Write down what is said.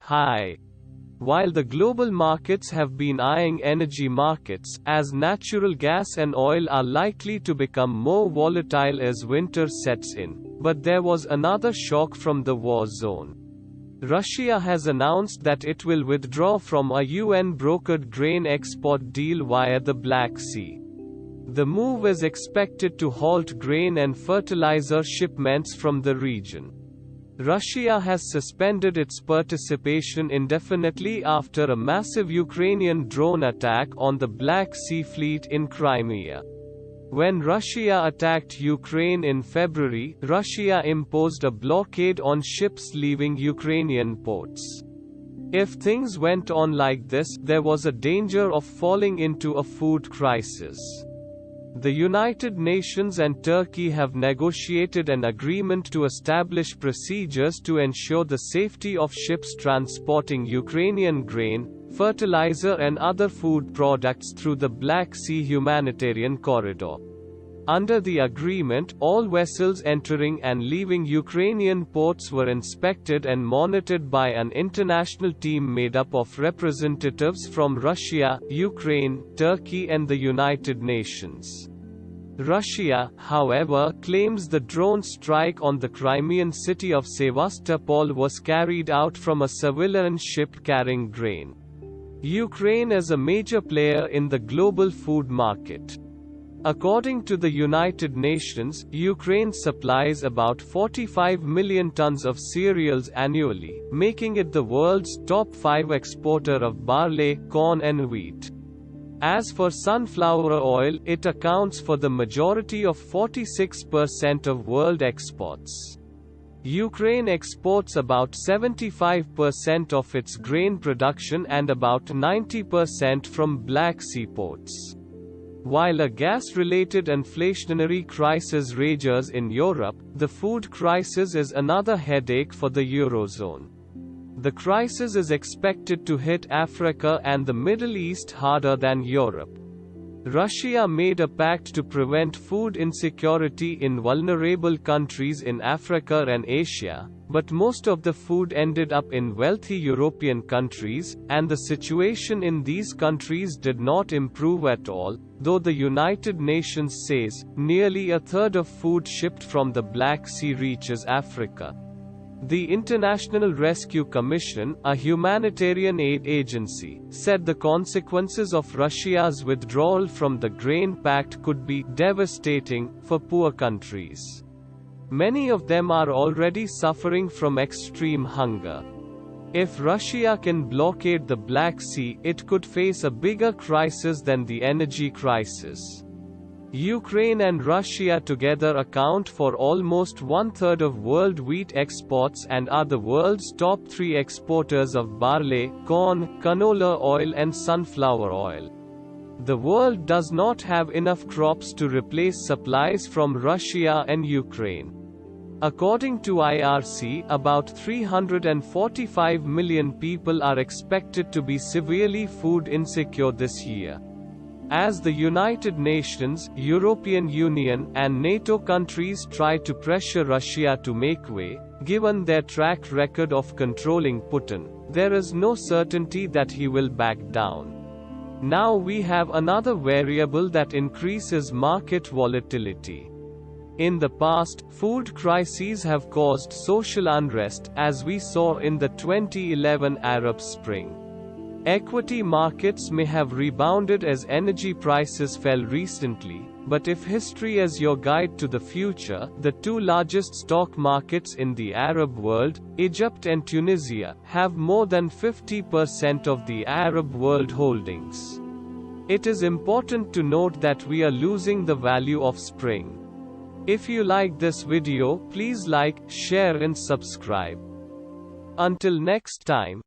high. While the global markets have been eyeing energy markets, as natural gas and oil are likely to become more volatile as winter sets in. But there was another shock from the war zone. Russia has announced that it will withdraw from a UN-brokered grain export deal via the Black Sea. The move is expected to halt grain and fertilizer shipments from the region. Russia has suspended its participation indefinitely after a massive Ukrainian drone attack on the Black Sea Fleet in Crimea. When Russia attacked Ukraine in February, Russia imposed a blockade on ships leaving Ukrainian ports. If things went on like this, there was a danger of falling into a food crisis. The United Nations and Turkey have negotiated an agreement to establish procedures to ensure the safety of ships transporting Ukrainian grain, fertilizer and other food products through the Black Sea humanitarian corridor. Under the agreement, all vessels entering and leaving Ukrainian ports were inspected and monitored by an international team made up of representatives from Russia, Ukraine, Turkey and the United Nations. Russia, however, claims the drone strike on the Crimean city of Sevastopol was carried out from a civilian ship carrying grain. Ukraine is a major player in the global food market. According to the United Nations, Ukraine supplies about 45 million tons of cereals annually, making it the world's top 5 exporter of barley, corn and wheat. As for sunflower oil, it accounts for the majority of 46% of world exports. Ukraine exports about 75% of its grain production and about 90% from Black Sea ports. While a gas-related inflationary crisis rages in Europe, the food crisis is another headache for the Eurozone. The crisis is expected to hit Africa and the Middle East harder than Europe. Russia made a pact to prevent food insecurity in vulnerable countries in Africa and Asia, but most of the food ended up in wealthy European countries, and the situation in these countries did not improve at all, though the United Nations says nearly a third of food shipped from the Black Sea reaches Africa. The International Rescue Commission, a humanitarian aid agency, said the consequences of Russia's withdrawal from the grain pact could be devastating for poor countries. Many of them are already suffering from extreme hunger. If Russia can blockade the Black Sea, it could face a bigger crisis than the energy crisis. Ukraine and Russia together account for almost one-third of world wheat exports and are the world's top 3 exporters of barley, corn, canola oil and sunflower oil. The world does not have enough crops to replace supplies from Russia and Ukraine. According to IRC, about 345 million people are expected to be severely food insecure this year. As the United Nations, European Union, and NATO countries try to pressure Russia to make way, given their track record of controlling Putin, there is no certainty that he will back down. Now we have another variable that increases market volatility. In the past, food crises have caused social unrest, as we saw in the 2011 Arab Spring. Equity markets may have rebounded as energy prices fell recently, but if history is your guide to the future, the 2 largest stock markets in the Arab world, Egypt and Tunisia, have more than 50% of the Arab world holdings. It is important to note that we are losing the value of spring. If you like this video, please like, share and subscribe. Until next time.